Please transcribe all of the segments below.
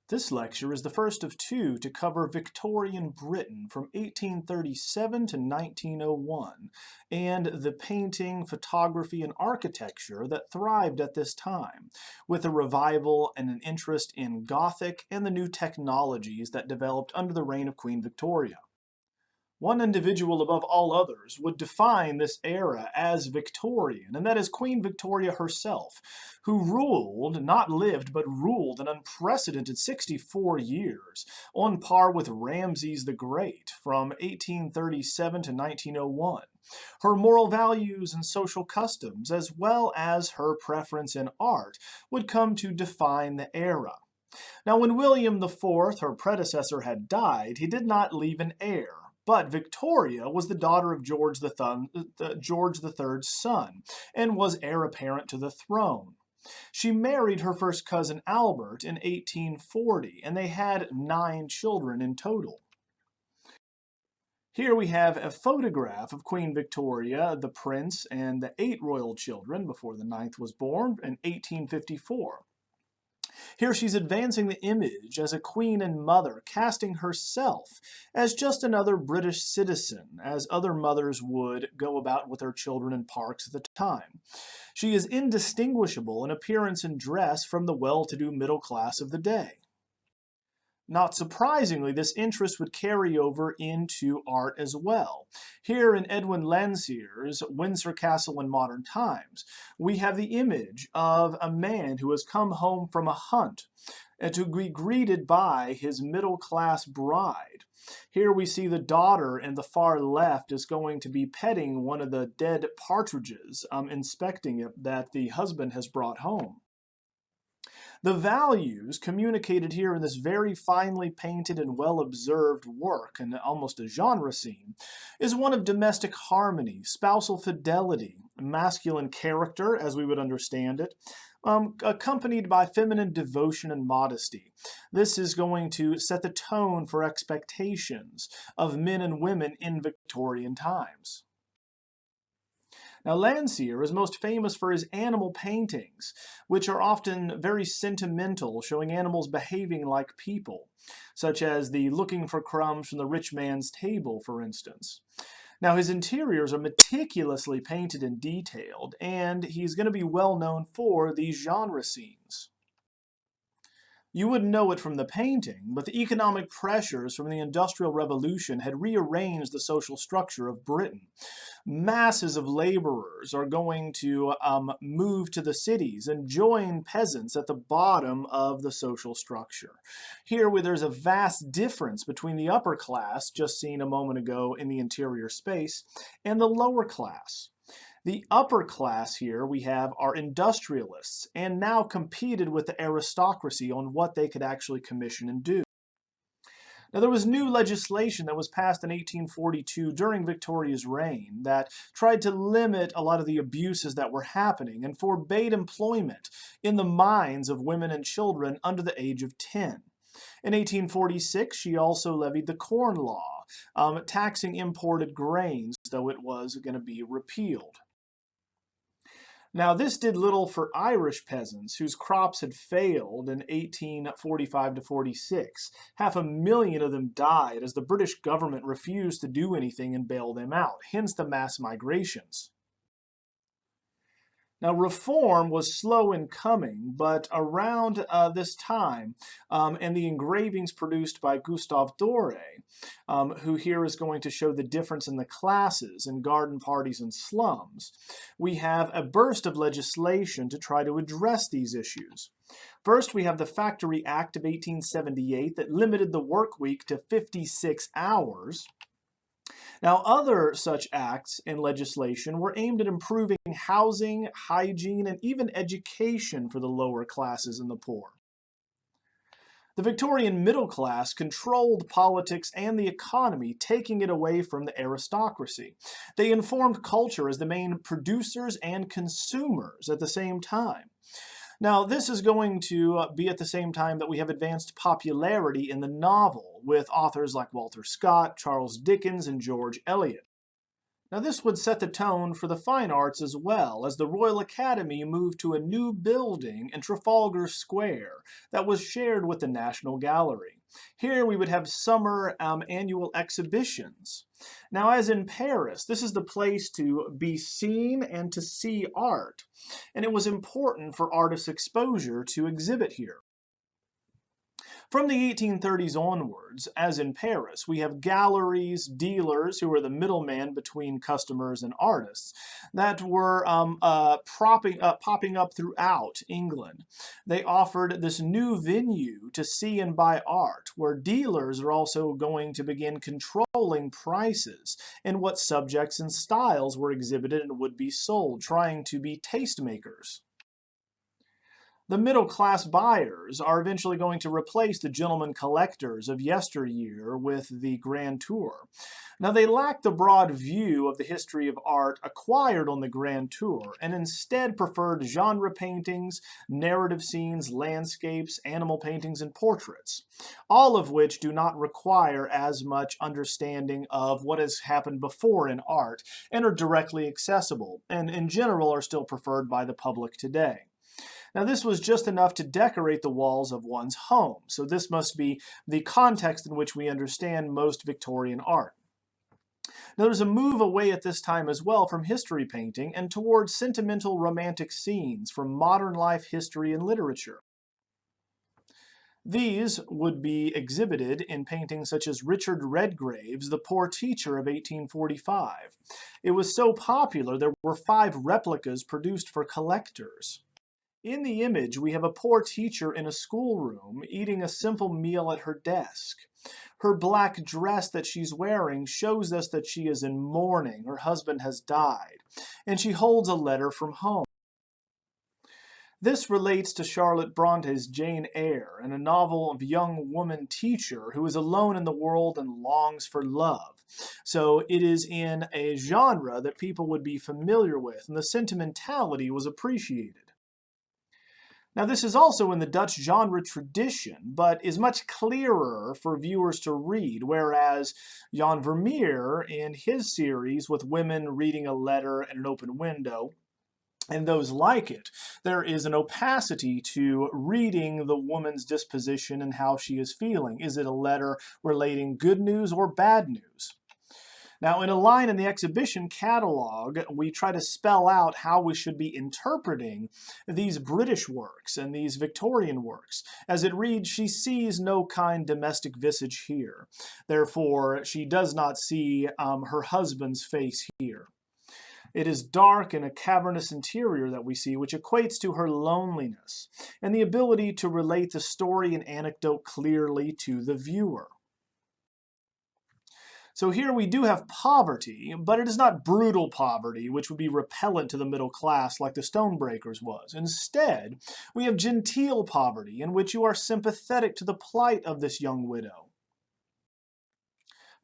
This lecture is the first of two to cover Victorian Britain from 1837 to 1901 and the painting, photography, and architecture that thrived at this time, with a revival and an interest in Gothic and the new technologies that developed under the reign of Queen Victoria. One individual above all others would define this era as Victorian, and that is Queen Victoria herself, who ruled, not lived, but ruled an unprecedented 64 years, on par with Ramses the Great from 1837 to 1901. Her moral values and social customs, as well as her preference in art, would come to define the era. Now, when William IV, her predecessor, had died, he did not leave an heir. But Victoria was the daughter of George III's son, and was heir apparent to the throne. She married her first cousin Albert in 1840, and they had 9 children in total. Here we have a photograph of Queen Victoria, the prince, and the 8 royal children before the 9th was born in 1854. Here she's advancing the image as a queen and mother, casting herself as just another British citizen, as other mothers would go about with their children in parks at the time. She is indistinguishable in appearance and dress from the well-to-do middle class of the day. Not surprisingly, this interest would carry over into art as well. Here in Edwin Landseer's Windsor Castle in Modern Times, we have the image of a man who has come home from a hunt and to be greeted by his middle-class bride. Here we see the daughter in the far left is going to be petting one of the dead partridges, inspecting it, that the husband has brought home. The values communicated here in this very finely painted and well-observed work, and almost a genre scene, is one of domestic harmony, spousal fidelity, masculine character, as we would understand it, accompanied by feminine devotion and modesty. This is going to set the tone for expectations of men and women in Victorian times. Now, Landseer is most famous for his animal paintings, which are often very sentimental, showing animals behaving like people, such as the looking for crumbs from the rich man's table, for instance. Now, his interiors are meticulously painted and detailed, and he's going to be well known for these genre scenes. You wouldn't know it from the painting, but the economic pressures from the Industrial Revolution had rearranged the social structure of Britain. Masses of laborers are going to move to the cities and join peasants at the bottom of the social structure. Here, where there's a vast difference between the upper class, just seen a moment ago in the interior space, and the lower class. The upper class here we have are industrialists, and now competed with the aristocracy on what they could actually commission and do. Now, there was new legislation that was passed in 1842 during Victoria's reign that tried to limit a lot of the abuses that were happening and forbade employment in the mines of women and children under the age of 10. In 1846, she also levied the Corn Law, taxing imported grains, though it was going to be repealed. Now, this did little for Irish peasants whose crops had failed in 1845 to 46. 500,000 of them died as the British government refused to do anything and bail them out, hence the mass migrations. Now, reform was slow in coming, but around this time, and the engravings produced by Gustave Doré, who here is going to show the difference in the classes in garden parties and slums, we have a burst of legislation to try to address these issues. First, we have the Factory Act of 1878 that limited the work week to 56 hours. Now, other such acts and legislation were aimed at improving housing, hygiene, and even education for the lower classes and the poor. The Victorian middle class controlled politics and the economy, taking it away from the aristocracy. They informed culture as the main producers and consumers at the same time. Now, this is going to be at the same time that we have advanced popularity in the novel with authors like Walter Scott, Charles Dickens, and George Eliot. Now this would set the tone for the fine arts as well, as the Royal Academy moved to a new building in Trafalgar Square that was shared with the National Gallery. Here we would have summer annual exhibitions. Now, as in Paris, this is the place to be seen and to see art, and it was important for artists' exposure to exhibit here. From the 1830s onwards, as in Paris, we have galleries, dealers, who were the middleman between customers and artists, that were popping up throughout England. They offered this new venue to see and buy art, where dealers are also going to begin controlling prices and what subjects and styles were exhibited and would be sold, trying to be tastemakers. The middle-class buyers are eventually going to replace the gentlemen collectors of yesteryear with the Grand Tour. Now, they lack the broad view of the history of art acquired on the Grand Tour, and instead preferred genre paintings, narrative scenes, landscapes, animal paintings, and portraits, all of which do not require as much understanding of what has happened before in art and are directly accessible, and in general are still preferred by the public today. Now, this was just enough to decorate the walls of one's home, so this must be the context in which we understand most Victorian art. Now, there's a move away at this time as well from history painting and towards sentimental romantic scenes from modern life history and literature. These would be exhibited in paintings such as Richard Redgrave's The Poor Teacher of 1845. It was so popular there were 5 replicas produced for collectors. In the image, we have a poor teacher in a schoolroom eating a simple meal at her desk. Her black dress that she's wearing shows us that she is in mourning. Her husband has died, and she holds a letter from home. This relates to Charlotte Bronte's Jane Eyre, and a novel of young woman teacher who is alone in the world and longs for love. So it is in a genre that people would be familiar with, and the sentimentality was appreciated. Now, this is also in the Dutch genre tradition, but is much clearer for viewers to read, whereas Jan Vermeer, in his series with women reading a letter at an open window, and those like it, there is an opacity to reading the woman's disposition and how she is feeling. Is it a letter relating good news or bad news? Now, in a line in the exhibition catalog, we try to spell out how we should be interpreting these British works and these Victorian works. As it reads, she sees no kind domestic visage here. Therefore, she does not see her husband's face here. It is dark and a cavernous interior that we see, which equates to her loneliness and the ability to relate the story and anecdote clearly to the viewer. So here we do have poverty, but it is not brutal poverty, which would be repellent to the middle class like the Stonebreakers was. Instead, we have genteel poverty, in which you are sympathetic to the plight of this young widow.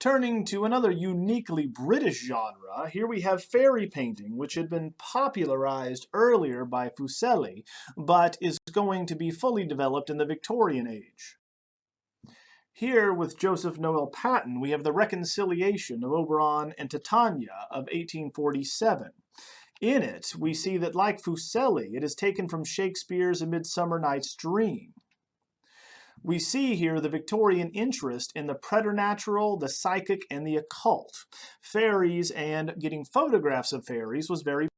Turning to another uniquely British genre, here we have fairy painting, which had been popularized earlier by Fuseli, but is going to be fully developed in the Victorian age. Here, with Joseph Noel Paton, we have the Reconciliation of Oberon and Titania of 1847. In it, we see that, like Fuseli, it is taken from Shakespeare's A Midsummer Night's Dream. We see here the Victorian interest in the preternatural, the psychic, and the occult. Fairies and getting photographs of fairies was very popular.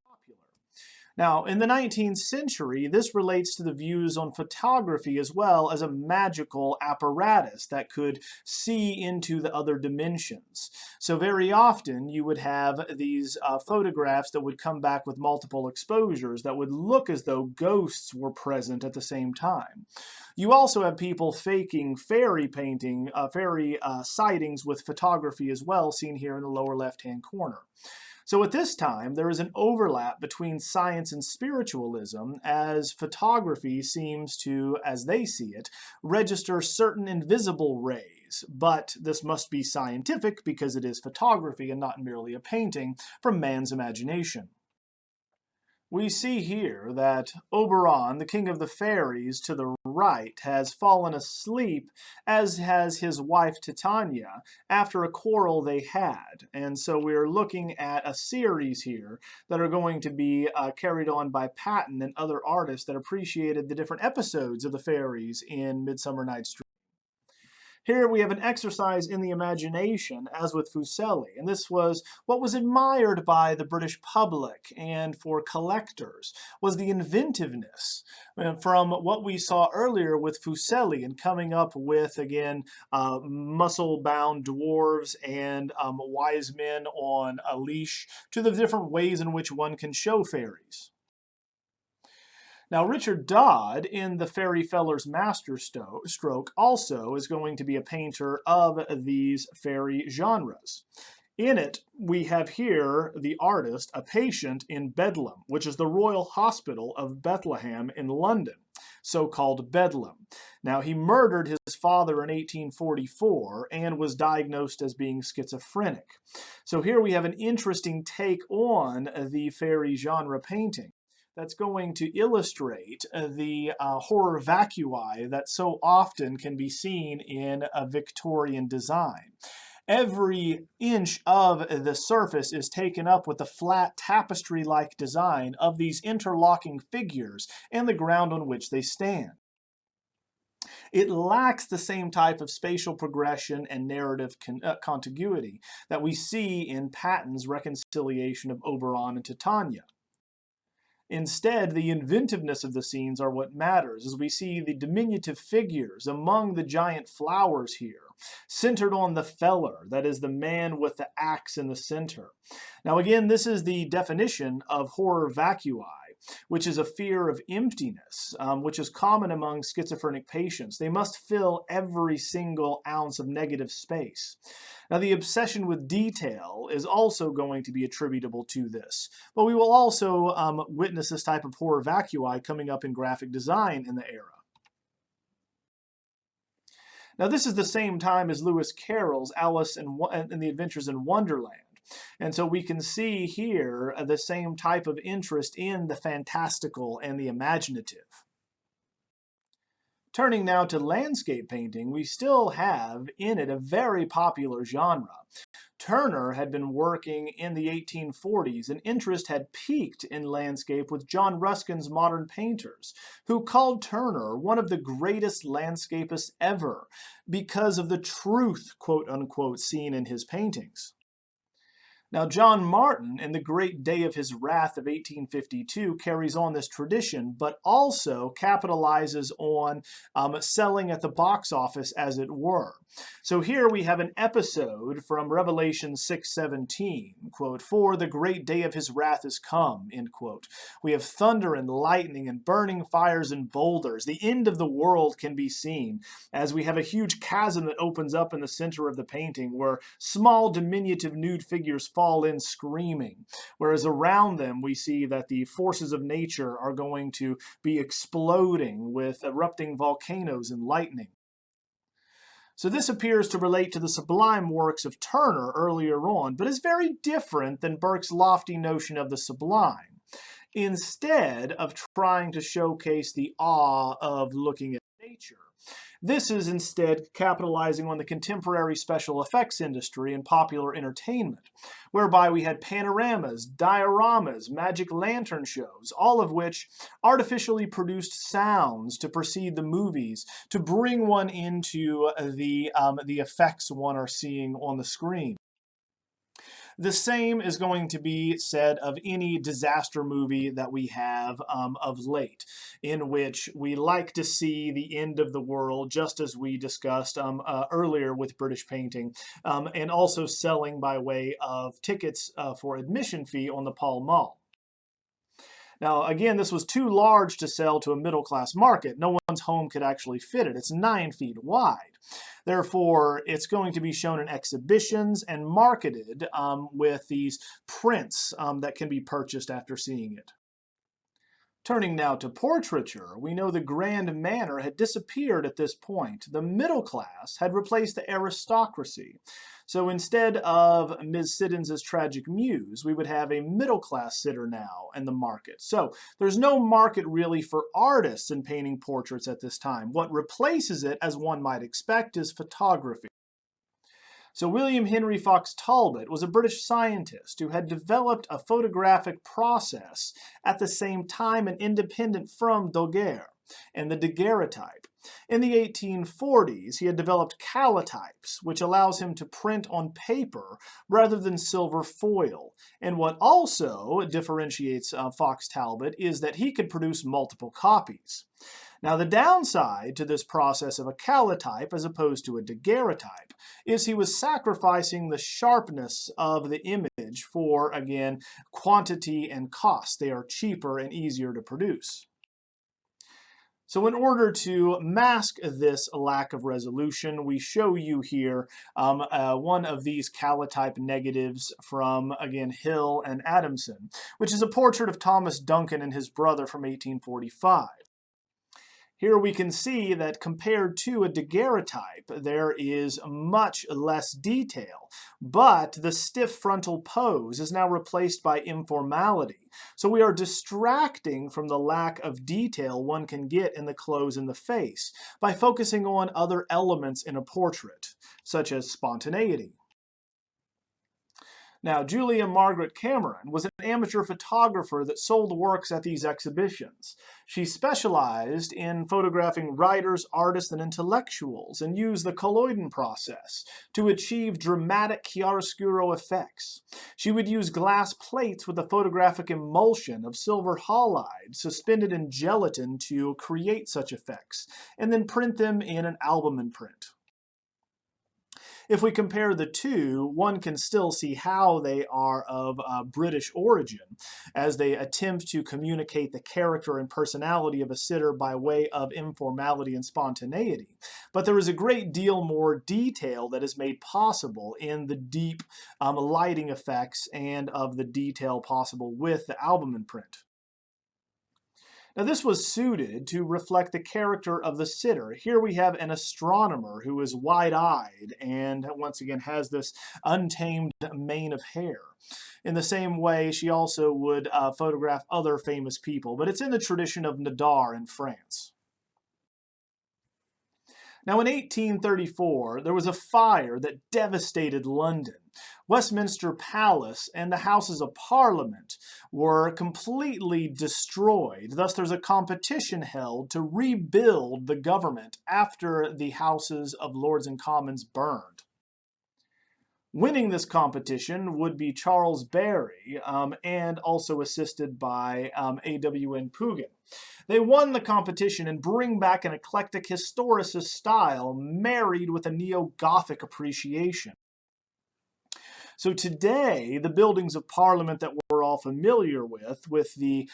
Now, in the 19th century, this relates to the views on photography as well as a magical apparatus that could see into the other dimensions. So very often you would have these photographs that would come back with multiple exposures that would look as though ghosts were present at the same time. You also have people faking fairy painting, fairy sightings with photography as well, seen here in the lower left-hand corner. So at this time, there is an overlap between science and spiritualism, as photography seems to, as they see it, register certain invisible rays. But this must be scientific because it is photography and not merely a painting from man's imagination. We see here that Oberon, the king of the fairies to the right, has fallen asleep, as has his wife Titania, after a quarrel they had. And so we're looking at a series here that are going to be carried on by Patton and other artists that appreciated the different episodes of the fairies in Midsummer Night's Dream. Here we have an exercise in the imagination, as with Fuseli, and this was what was admired by the British public and for collectors, was the inventiveness from what we saw earlier with Fuseli and coming up with, again, muscle-bound dwarves and wise men on a leash, to the different ways in which one can show fairies. Now, Richard Dodd, in the Fairy Feller's Masterstroke, also is going to be a painter of these fairy genres. In it, we have here the artist, a patient in Bedlam, which is the Royal Hospital of Bethlehem in London, so-called Bedlam. Now, he murdered his father in 1844 and was diagnosed as being schizophrenic. So here we have an interesting take on the fairy genre painting that's going to illustrate the horror vacui that so often can be seen in a Victorian design. Every inch of the surface is taken up with the flat tapestry-like design of these interlocking figures and the ground on which they stand. It lacks the same type of spatial progression and narrative contiguity that we see in Patton's reconciliation of Oberon and Titania. Instead, the inventiveness of the scenes are what matters, as we see the diminutive figures among the giant flowers here, centered on the feller, that is the man with the axe in the center. Now again, this is the definition of horror vacui, which is a fear of emptiness, which is common among schizophrenic patients. They must fill every single ounce of negative space. Now, the obsession with detail is also going to be attributable to this, but we will also witness this type of horror vacui coming up in graphic design in the era. Now, this is the same time as Lewis Carroll's Alice and the Adventures in Wonderland. And so we can see here the same type of interest in the fantastical and the imaginative. Turning now to landscape painting, we still have in it a very popular genre. Turner had been working in the 1840s, and interest had peaked in landscape with John Ruskin's modern painters, who called Turner one of the greatest landscapists ever because of the truth, quote unquote, seen in his paintings. Now, John Martin, in The Great Day of His Wrath of 1852, carries on this tradition, but also capitalizes on selling at the box office, as it were. So here we have an episode from Revelation 6:17, quote, "For the great day of his wrath is come," end quote. We have thunder and lightning and burning fires and boulders. The end of the world can be seen, as we have a huge chasm that opens up in the center of the painting, where small diminutive nude figures fall in screaming, whereas around them we see that the forces of nature are going to be exploding with erupting volcanoes and lightning. So this appears to relate to the sublime works of Turner earlier on, but is very different than Burke's lofty notion of the sublime. Instead of trying to showcase the awe of looking at nature, this is instead capitalizing on the contemporary special effects industry and popular entertainment, whereby we had panoramas, dioramas, magic lantern shows, all of which artificially produced sounds to precede the movies, to bring one into the effects one are seeing on the screen. The same is going to be said of any disaster movie that we have of late, in which we like to see the end of the world, just as we discussed earlier with British painting, and also selling by way of tickets for admission fee on the Pall Mall. Now, again, this was too large to sell to a middle-class market. No one's home could actually fit it. It's 9 feet wide. Therefore, it's going to be shown in exhibitions and marketed with these prints that can be purchased after seeing it. Turning now to portraiture, we know the grand manner had disappeared at this point. The middle class had replaced the aristocracy. So instead of Ms. Siddons's tragic muse, we would have a middle class sitter now in the market. So there's no market really for artists in painting portraits at this time. What replaces it, as one might expect, is photography. So William Henry Fox Talbot was a British scientist who had developed a photographic process at the same time and independent from Daguerre and the daguerreotype. In the 1840s, he had developed calotypes, which allows him to print on paper rather than silver foil. And what also differentiates Fox Talbot is that he could produce multiple copies. Now, the downside to this process of a calotype as opposed to a daguerreotype is he was sacrificing the sharpness of the image for, again, quantity and cost. They are cheaper and easier to produce. So in order to mask this lack of resolution, we show you here one of these calotype negatives from, again, Hill and Adamson, which is a portrait of Thomas Duncan and his brother from 1845. Here we can see that compared to a daguerreotype, there is much less detail, but the stiff frontal pose is now replaced by informality. So we are distracting from the lack of detail one can get in the clothes and the face by focusing on other elements in a portrait, such as spontaneity. Now, Julia Margaret Cameron was an amateur photographer that sold works at these exhibitions. She specialized in photographing writers, artists, and intellectuals, and used the colloidal process to achieve dramatic chiaroscuro effects. She would use glass plates with a photographic emulsion of silver halide suspended in gelatin to create such effects, and then print them in an album print. If we compare the two, one can still see how they are of British origin, as they attempt to communicate the character and personality of a sitter by way of informality and spontaneity. But there is a great deal more detail that is made possible in the deep lighting effects and of the detail possible with the album print. Now, this was suited to reflect the character of the sitter. Here we have an astronomer who is wide-eyed and once again has this untamed mane of hair. In the same way, she also would photograph other famous people, but it's in the tradition of Nadar in France. Now, in 1834, there was a fire that devastated London. Westminster Palace and the Houses of Parliament were completely destroyed. Thus, there's a competition held to rebuild the government after the Houses of Lords and Commons burned. Winning this competition would be Charles Barry, and also assisted by A.W.N. Pugin. They won the competition and bring back an eclectic historicist style married with a neo-Gothic appreciation. So today, the buildings of Parliament that we're all familiar with the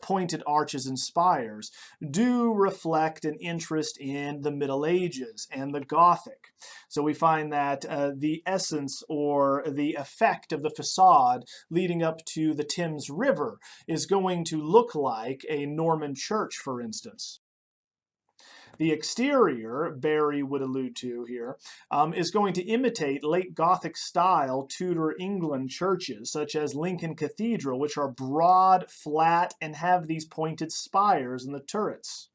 pointed arches and spires, do reflect an interest in the Middle Ages and the Gothic. So we find that the essence or the effect of the facade leading up to the Thames River is going to look like a Norman church, for instance. The exterior, Barry would allude to here, is going to imitate late Gothic style Tudor England churches, such as Lincoln Cathedral, which are broad, flat, and have these pointed spires in the turrets.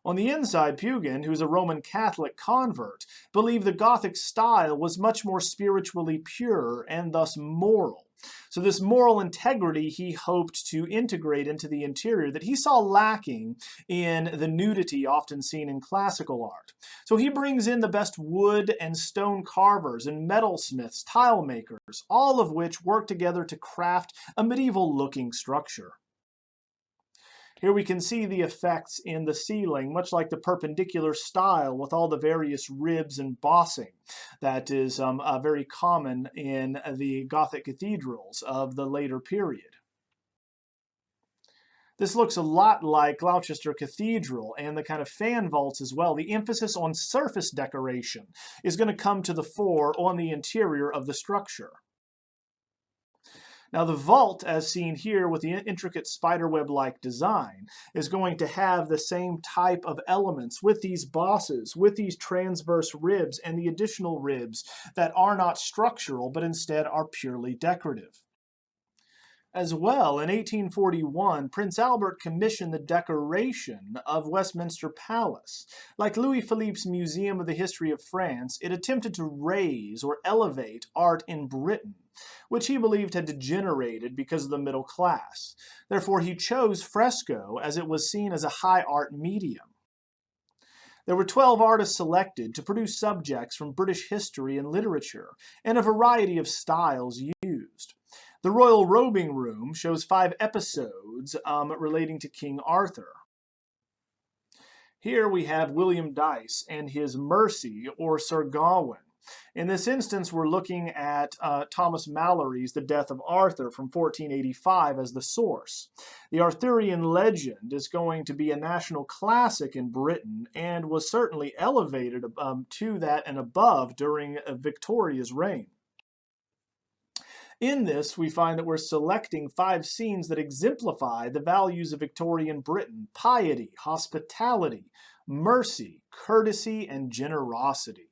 On the inside, Pugin, who's a Roman Catholic convert, believed the Gothic style was much more spiritually pure and thus moral. So this moral integrity he hoped to integrate into the interior that he saw lacking in the nudity often seen in classical art. So he brings in the best wood and stone carvers and metalsmiths, tile makers, all of which work together to craft a medieval-looking structure. Here we can see the effects in the ceiling, much like the perpendicular style with all the various ribs and bossing that is very common in the Gothic cathedrals of the later period. This looks a lot like Gloucester Cathedral and the kind of fan vaults as well. The emphasis on surface decoration is going to come to the fore on the interior of the structure. Now the vault, as seen here with the intricate spiderweb-like design, is going to have the same type of elements with these bosses, with these transverse ribs and the additional ribs that are not structural but instead are purely decorative. As well, in 1841, Prince Albert commissioned the decoration of Westminster Palace. Like Louis Philippe's Museum of the History of France, it attempted to raise or elevate art in Britain, which he believed had degenerated because of the middle class. Therefore, he chose fresco as it was seen as a high art medium. There were 12 artists selected to produce subjects from British history and literature, and a variety of styles used. The Royal Robing Room shows 5 episodes relating to King Arthur. Here we have William Dyce and his Mercy, or Sir Gawain. In this instance, we're looking at Thomas Malory's The Death of Arthur from 1485 as the source. The Arthurian legend is going to be a national classic in Britain and was certainly elevated to that and above during Victoria's reign. In this, we find that we're selecting 5 scenes that exemplify the values of Victorian Britain: piety, hospitality, mercy, courtesy, and generosity.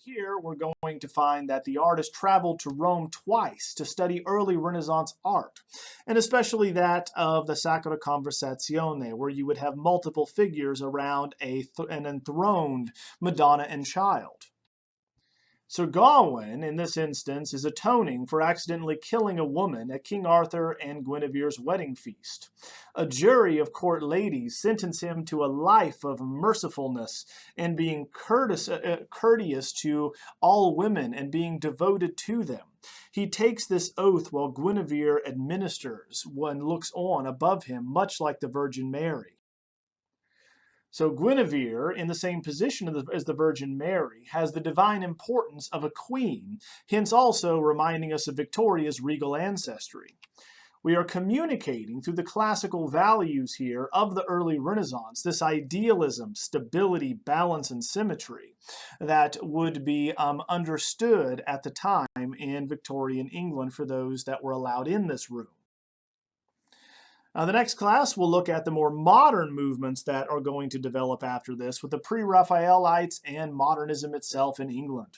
Here, we're going to find that the artist traveled to Rome twice to study early Renaissance art, and especially that of the Sacra Conversazione, where you would have multiple figures around an enthroned Madonna and Child. Sir Gawain, in this instance, is atoning for accidentally killing a woman at King Arthur and Guinevere's wedding feast. A jury of court ladies sentence him to a life of mercifulness and being courteous to all women and being devoted to them. He takes this oath while Guinevere administers and looks on above him, much like the Virgin Mary. So Guinevere, in the same position as the Virgin Mary, has the divine importance of a queen, hence also reminding us of Victoria's regal ancestry. We are communicating through the classical values here of the early Renaissance, this idealism, stability, balance, and symmetry that would be understood at the time in Victorian England for those that were allowed in this room. Now, the next class, we'll look at the more modern movements that are going to develop after this with the Pre-Raphaelites and modernism itself in England.